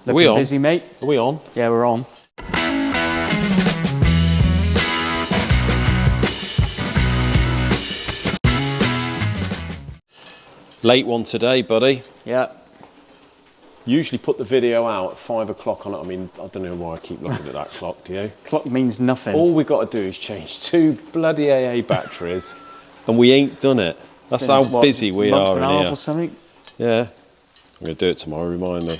Are we on? Busy, mate? Are we on? Yeah, we're on. Late one today, buddy. Yeah. Usually put the video out at 5 o'clock on it. I mean, I don't know why I keep looking at that clock, do you? Clock means nothing. All we got to do is change 2 bloody AA batteries and we ain't done it. That's how busy we are in here. Or something? Yeah. I'm going to do it tomorrow, remind me.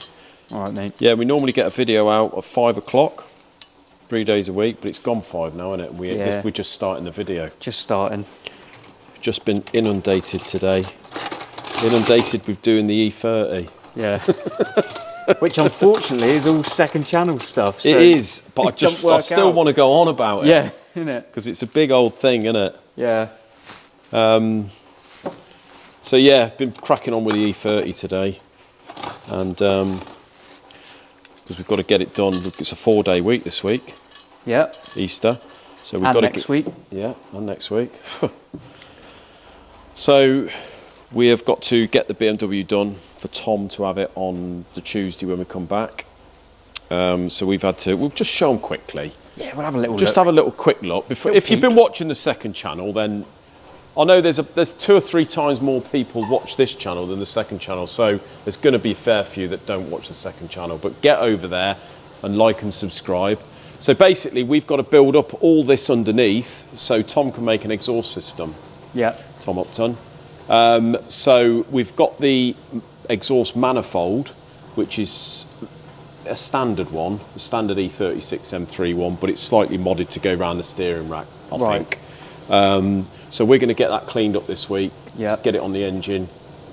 All right, mate. Yeah, we normally get a video out at 5 o'clock, 3 days a week, but it's gone 5 now, isn't it? We're just starting the video. Just starting. Just been inundated today. Inundated with doing the E30. Yeah. Which unfortunately is all second channel stuff. So it is, but I still want to go on about it. Yeah, isn't it? Because it's a big old thing, isn't it? Yeah. So yeah, been cracking on with the E30 today. And because we've got to get it done. It's a 4-day week this week. Yeah. Easter. So we've and got next to week. Yeah, and next week. So we have got to get the BMW done for Tom to have it on the Tuesday when we come back. So we'll just show them quickly. Yeah, we'll have a little Just have a little quick look. If you've been watching the second channel, then I know there's 2 or 3 times more people watch this channel than the second channel. So there's going to be a fair few that don't watch the second channel. But get over there and like and subscribe. So basically, we've got to build up all this underneath so Tom can make an exhaust system. Yeah. Tom Upton. So we've got the exhaust manifold, which is a standard one, the standard E36 M3 one, but it's slightly modded to go around the steering rack, I think. So we're going to get that cleaned up this week, get it on the engine.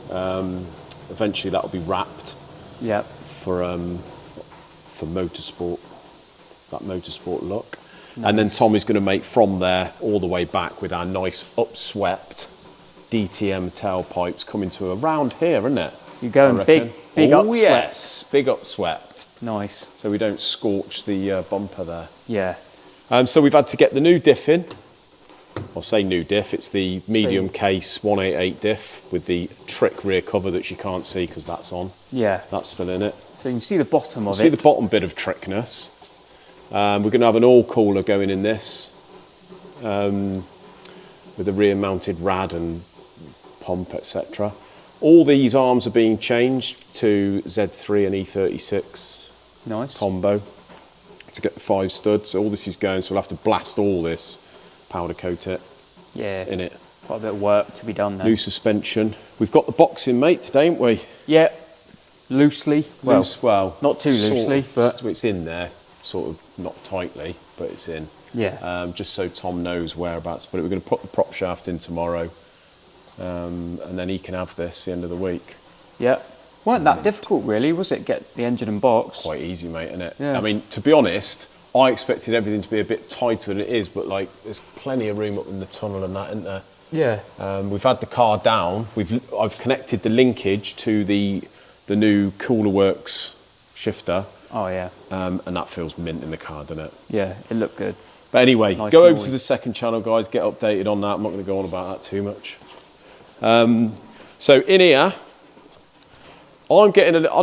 Eventually that'll be wrapped for motorsport, that motorsport look. Nice. And then Tom is going to make from there all the way back with our nice upswept DTM tailpipes coming to around here, isn't it? You're going big upswept. Oh yes, big upswept. Nice. So we don't scorch the bumper there. Yeah. So we've had to get the new diff in. I'll say new diff, it's the medium case 188 diff with the trick rear cover that you can't see because that's on. Yeah. That's still in it. So you can see the bottom of it. See the bottom bit of trickness. We're going to have an oil cooler going in this with a rear mounted rad and pump, etc. All these arms are being changed to Z3 and E36 combo to get the 5 studs. So all this is going, so we'll have to blast all this, powder coat it in it. Quite a bit of work to be done there. New suspension. We've got the boxing, mate, today, haven't we? Yeah, loosely. Well, not too loosely, but it's in there, sort of not tightly, but it's in. Yeah. Just so Tom knows whereabouts. But we're going to put the prop shaft in tomorrow, and then he can have this the end of the week. Yeah. Weren't that difficult, really, was it? Get the engine and box. Quite easy, mate, isn't it? Yeah. I mean, to be honest, I expected everything to be a bit tighter than it is, but like, there's plenty of room up in the tunnel and that, isn't there? Yeah. We've had the car down. I've connected the linkage to the new Cooler Works shifter. Oh yeah. And that feels mint in the car, doesn't it? Yeah, it looked good. But anyway, nice go noise. over to the second channel, guys. Get updated on that. I'm not going to go on about that too much. So in here, I'm getting I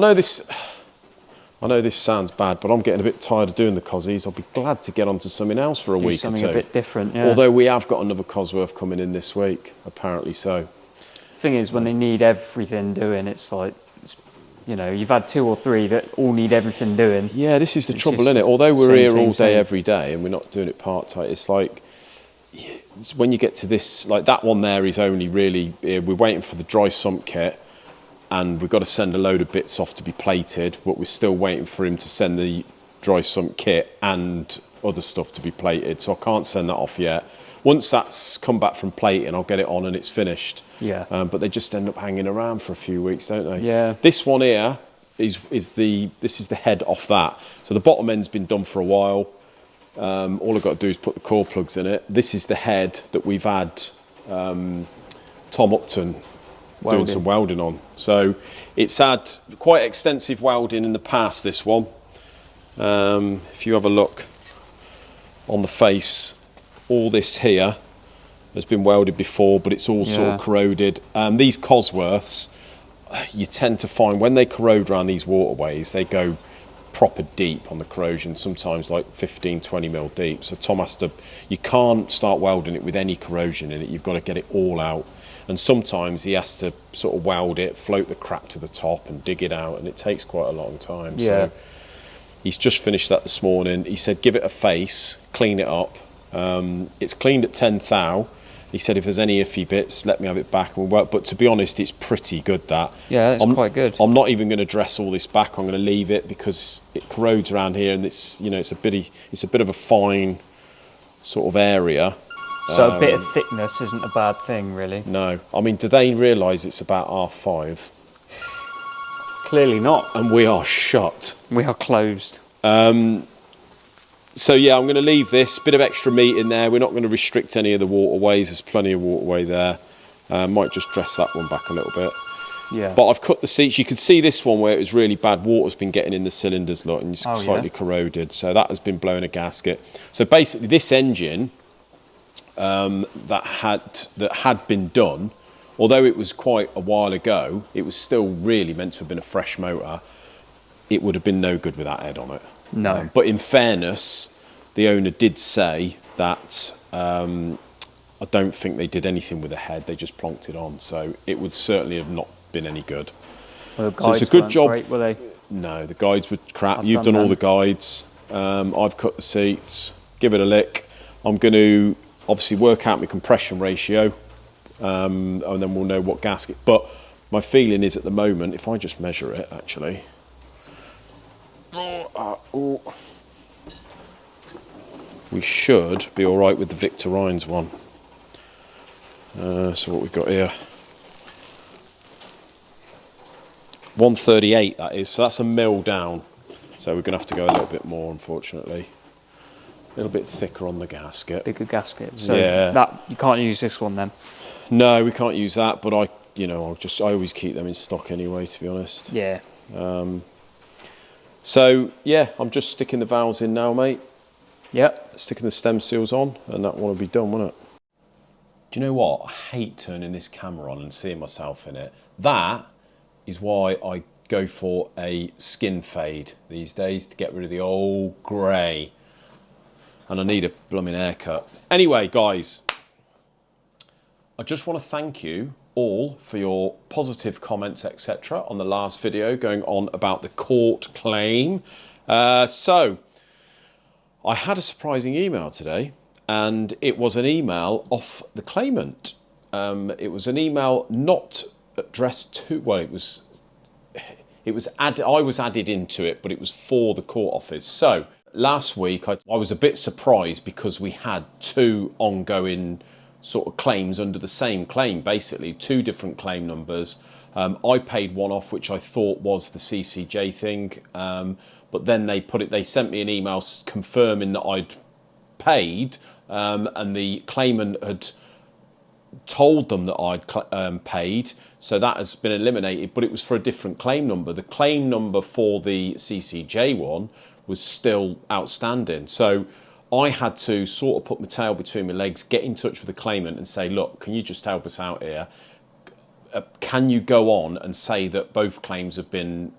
know this sounds bad, but I'm getting a bit tired of doing the Cosies. I'll be glad to get onto something else for a week or two. Something a bit different, yeah. Although we have got another Cosworth coming in this week, apparently so. Thing is, when they need everything doing, it's like, you know, you've had 2 or 3 that all need everything doing. Yeah, this is the trouble, isn't it? Although we're here all day, every day, and we're not doing it part-time, it's like, when you get to this, like that one there is only really, we're waiting for the dry sump kit, and we've got to send a load of bits off to be plated, but we're still waiting for him to send the dry sump kit and other stuff to be plated, so I can't send that off yet. Once that's come back from plating, I'll get it on and it's finished. Yeah. But they just end up hanging around for a few weeks, don't they? Yeah. This one here this is the head off that. So the bottom end's been done for a while. All I've got to do is put the core plugs in it. This is the head that we've had Tom Upton doing some welding on. So it's had quite extensive welding in the past, this one. If you have a look on the face, all this here has been welded before, but it's all sort of corroded. These Cosworths, you tend to find when they corrode around these waterways, they go proper deep on the corrosion, sometimes like 15, 20 mil deep. So Tom has to, you can't start welding it with any corrosion in it. You've got to get it all out. And sometimes he has to sort of weld it, float the crap to the top and dig it out, and it takes quite a long time. Yeah. So he's just finished that this morning. He said, give it a face, clean it up. It's cleaned at 10 thou. He said, if there's any iffy bits, let me have it back and we'll work. But to be honest, it's pretty good, that. Yeah, it's quite good. I'm not even going to dress all this back. I'm going to leave it because it corrodes around here, and it's, you know, it's a bit of a fine sort of area. So a bit of thickness isn't a bad thing, really. No. I mean, do they realise it's about 5:30? Clearly not. And we are shut. We are closed. So yeah, I'm going to leave this bit of extra meat in there. We're not going to restrict any of the waterways. There's plenty of waterway there. Might just dress that one back a little bit. Yeah. But I've cut the seats. You can see this one where it was really bad. Water's been getting in the cylinders, look, and it's slightly corroded. So that has been blowing a gasket. So basically, this engine that had been done, although it was quite a while ago, it was still really meant to have been a fresh motor. It would have been no good with that head on it. No. But in fairness, the owner did say that I don't think they did anything with the head. They just plonked it on. So it would certainly have not been any good. Well, the so it's a guides good weren't job. great, were they? No, the guides were crap. I've You've done done all them. the guides. I've cut the seats. Give it a lick. I'm going to obviously work out my compression ratio, and then we'll know what gasket. But my feeling is at the moment, if I just measure it, actually. We should be all right with the Victor Rhines one. So what we've got here, 138 that is. So that's a mil down. So we're going to have to go a little bit more, unfortunately. A little bit thicker on the gasket. Bigger gasket. So Yeah. that you can't use this one then. No, we can't use that. But I always keep them in stock anyway, to be honest. Yeah. So yeah, I'm just sticking the valves in now, mate. Yep. Sticking the stem seals on, and that one will be done, won't it? Do you know what? I hate turning this camera on and seeing myself in it. That is why I go for a skin fade these days, to get rid of the old grey. And I need a blooming haircut. Anyway, guys, I just want to thank you all for your positive comments, etc. on the last video going on about the court claim. So I had a surprising email today, and it was an email off the claimant. It was an email not addressed to, well, I was added into it, but it was for the court office. So last week I was a bit surprised because we had two ongoing sort of claims under the same claim, basically two different claim numbers. I paid one off, which I thought was the CCJ thing, but then they sent me an email confirming that I'd paid, and the claimant had told them that I'd paid, so that has been eliminated, but it was for a different claim number. The claim number for the CCJ one was still outstanding, so I had to sort of put my tail between my legs, get in touch with the claimant and say, look, can you just help us out here? Can you go on and say that both claims have been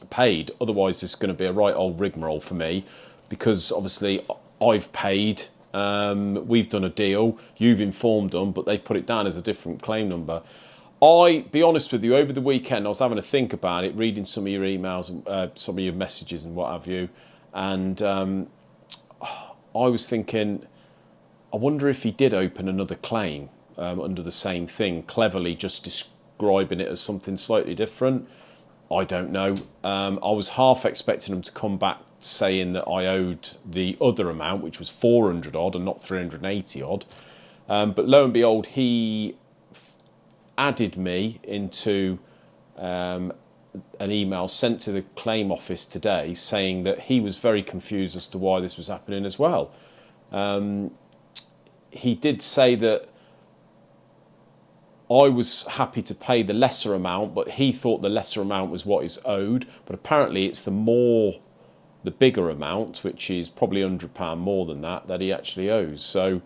paid? Otherwise, it's going to be a right old rigmarole for me, because obviously I've paid, we've done a deal, you've informed them, but they put it down as a different claim number. Be honest with you, over the weekend I was having a think about it, reading some of your emails, and some of your messages and what have you, and I was thinking, I wonder if he did open another claim under the same thing, cleverly just describing it as something slightly different. I don't know. I was half expecting him to come back saying that I owed the other amount, which was 400 odd and not 380 odd. But lo and behold, he added me into an email sent to the claim office today saying that he was very confused as to why this was happening as well. He did say that I was happy to pay the lesser amount, but he thought the lesser amount was what is owed. But apparently it's the bigger amount, which is probably £100 more than that he actually owes. So,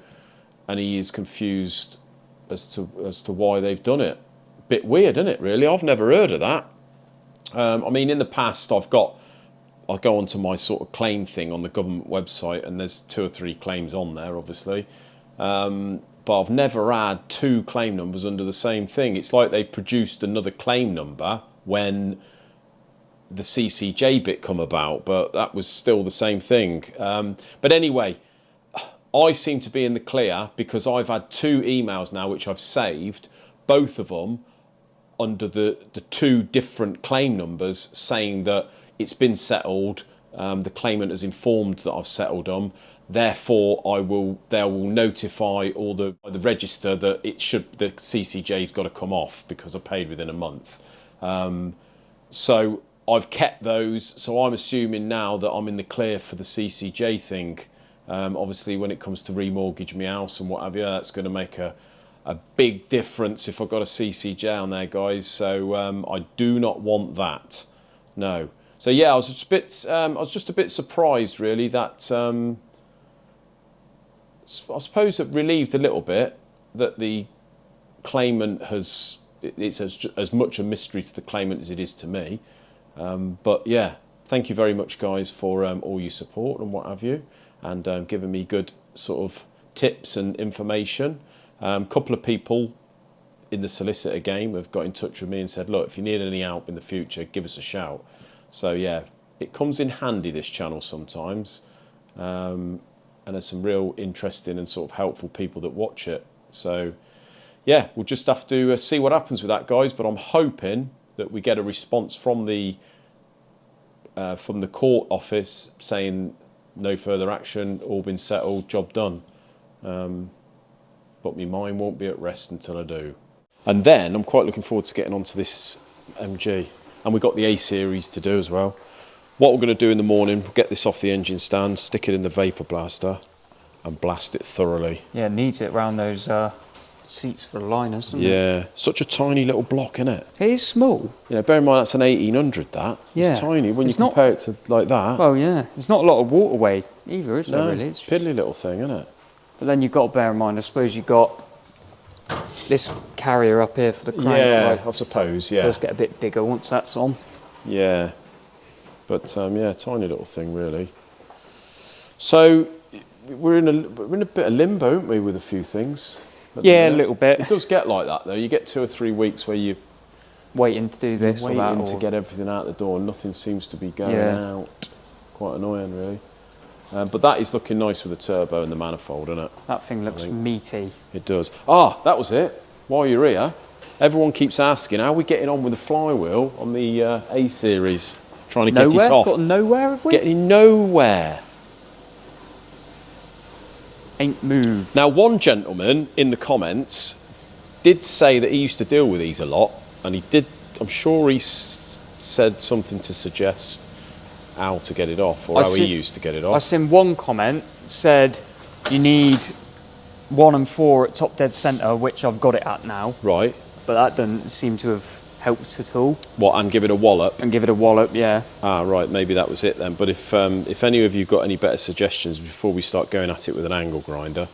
and he is confused as to why they've done it. Bit weird, isn't it, really? I've never heard of that. I mean, in the past, I've got I go onto my sort of claim thing on the government website, and there's 2 or 3 claims on there, obviously. But I've never had 2 claim numbers under the same thing. It's like they've produced another claim number when the CCJ bit come about, but that was still the same thing. But anyway, I seem to be in the clear because I've had 2 emails now which I've saved, both of them under the 2 different claim numbers, saying that it's been settled. The claimant has informed that I've settled them. Therefore, they will notify all the register that the CCJ's got to come off because I paid within a month. So I've kept those. So I'm assuming now that I'm in the clear for the CCJ thing. Obviously, when it comes to remortgage my house and what have you, that's going to make a big difference if I've got a CCJ on there, guys. So I do not want that. No. So yeah, I was just a bit surprised, really, that I suppose it relieved a little bit that the claimant it's as much a mystery to the claimant as it is to me. But yeah, thank you very much, guys, for all your support and what have you, and giving me good sort of tips and information. A couple of people in the solicitor game have got in touch with me and said, look, if you need any help in the future, give us a shout. So yeah, it comes in handy, this channel, sometimes. And there's some real interesting and sort of helpful people that watch it. So yeah, we'll just have to see what happens with that, guys. But I'm hoping that we get a response from the court office saying no further action, all been settled, job done. But my mind won't be at rest until I do. And then I'm quite looking forward to getting onto this MG. And we've got the A series to do as well. What we're going to do in the morning, we'll get this off the engine stand, stick it in the vapour blaster and blast it thoroughly. Yeah, it needs it around those seats for the liners, doesn't it? Yeah, such a tiny little block, isn't it? It is small. Yeah, bear in mind that's an 1800, that. Yeah. It's tiny when you compare it to like that. Well, yeah. There's not a lot of waterway either, is there, No, really? it's a piddly little thing, isn't it? But then you've got to bear in mind, I suppose you've got this carrier up here for the crank. Yeah, I suppose, yeah. It does get a bit bigger once that's on. Yeah. But yeah, tiny little thing, really. So we're in a bit of limbo, aren't we, with a few things? Yeah, a little bit. It does get like that, though. You get 2 or 3 weeks where you're waiting to do this or that. Waiting to get everything out the door. Nothing seems to be going out. Quite annoying, really. But that is looking nice with the turbo and the manifold, isn't it? That thing looks meaty. It does. Ah, that was it. While you're here, everyone keeps asking, how are we getting on with the flywheel on the A series? Trying to get it off. Got nowhere, have we? Getting nowhere. Ain't moved. Now, one gentleman in the comments did say that he used to deal with these a lot, and I'm sure he said something to suggest how to get it off, or he used to get it off. I seen one comment said you need 1 and 4 at top dead centre, which I've got it at now. Right. But that doesn't seem to have helped at all. What, and give it a wallop? And give it a wallop, yeah. Ah, right, maybe that was it then. But if any of you got any better suggestions before we start going at it with an angle grinder,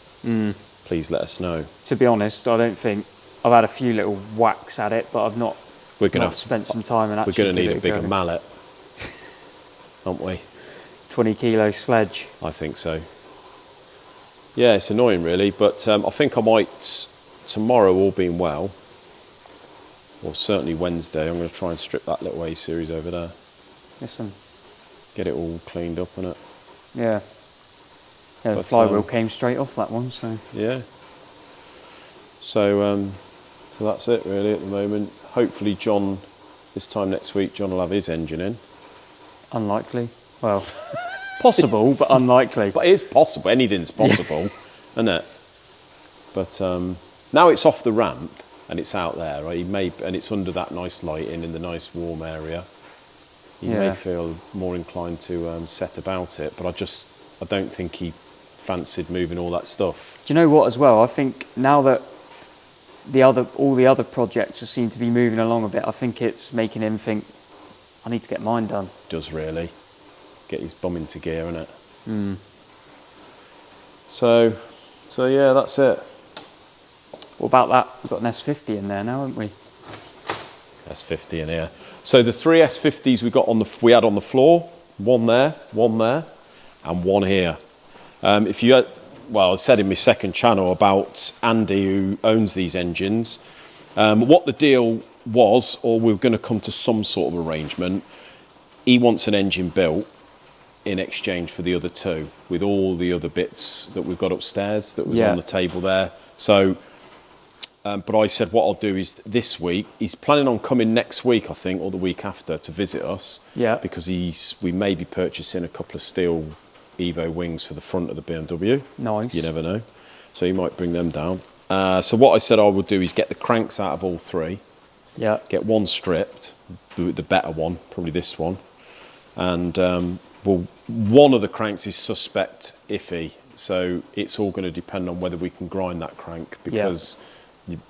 please let us know. To be honest, I don't think I've had a few little whacks at it, but I've not. We're gonna have spent some time and actually. We're going to need a bigger mallet, aren't we? 20 kilo sledge. I think so. Yeah, it's annoying, really, but I think I might tomorrow, all being well. Or certainly Wednesday, I'm going to try and strip that little A series over there. Listen. Get it all cleaned up, innit? Yeah. Yeah, the flywheel came straight off that one, so. Yeah. So that's it really at the moment. Hopefully John, this time next week, John will have his engine in. Unlikely. Well, possible, but unlikely. But it is possible. Anything's possible, isn't it? But now it's off the ramp. And it's out there, right? And it's under that nice lighting in the nice warm area. You may feel more inclined to set about it, but I don't think he fancied moving all that stuff. Do you know what? As well, I think now that all the other projects seem to be moving along a bit, I think it's making him think, I need to get mine done. Does really get his bum into gear, innit? Mm. So yeah, that's it. What about that? We've got an S50 in there now, haven't we? S50 in here. So the 3 S50s we had on the floor, one there, and one here. If you, well, I said in my second channel about Andy, who owns these engines, what the deal was, or we're going to come to some sort of arrangement. He wants an engine built in exchange for the other two, with all the other bits that we've got upstairs that was on the table there. So, but I said what I'll do is this week, he's planning on coming next week, I think, or the week after, to visit us. Yeah. Because we may be purchasing a couple of steel Evo wings for the front of the BMW. Nice. You never know. So he might bring them down. So what I said I would do is get the cranks out of all three. Yeah. Get one stripped, the better one, probably this one. And well, one of the cranks is suspect iffy, so it's all going to depend on whether we can grind that crank, because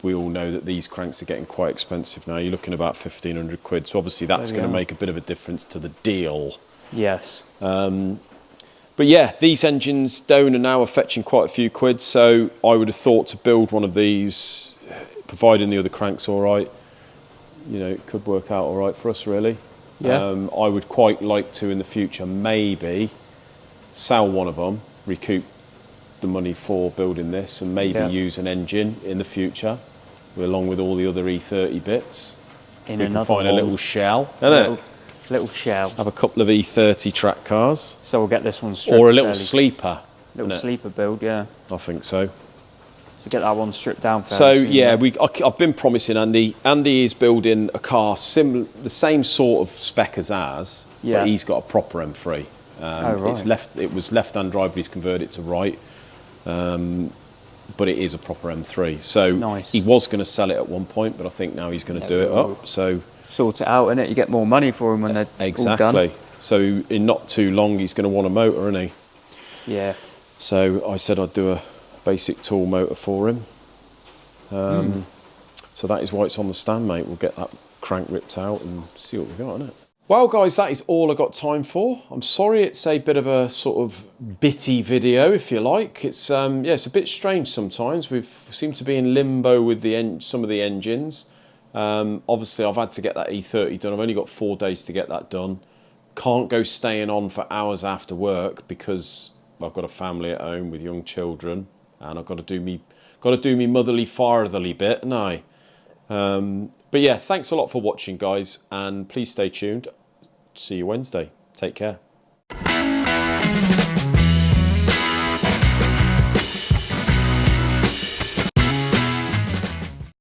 we all know that these cranks are getting quite expensive now. You're looking about 1,500 quid, so obviously that's going to make a bit of a difference to the deal. Yes. But yeah, these engines down and now are fetching quite a few quid, so I would have thought to build one of these, providing the other crank's all right, you know, it could work out all right for us, really. Yeah. I would quite like to, in the future, maybe sell one of them, recoup the money for building this, and maybe use an engine in the future, along with all the other E30 bits. We can find a little shell, little shell. Have a couple of E30 track cars. So we'll get this one stripped. Or a little sleeper. Little sleeper build, yeah. I think so. So get that one stripped down. So yeah, I've been promising Andy. Andy is building a car the same sort of spec as ours, but he's got a proper M3. Right. It was left-hand drive, but he's converted it to right. But it is a proper M3. So he was going to sell it at one point, but I think now he's going to do it up. So sort it out, innit? You get more money for him when they're all done. So in not too long, he's going to want a motor, isn't he? Yeah. So I said I'd do a basic tool motor for him. So that is why it's on the stand, mate. We'll get that crank ripped out and see what we've got, innit? Well, guys, that is all I got time for. I'm sorry it's a bit of a sort of bitty video, if you like. It's it's a bit strange sometimes. We seem to be in limbo with some of the engines. Obviously, I've had to get that E30 done. I've only got 4 days to get that done. Can't go staying on for hours after work because I've got a family at home with young children, and I've got to do me motherly fatherly bit, haven't I? But yeah, thanks a lot for watching, guys, and please stay tuned. See you Wednesday. Take care.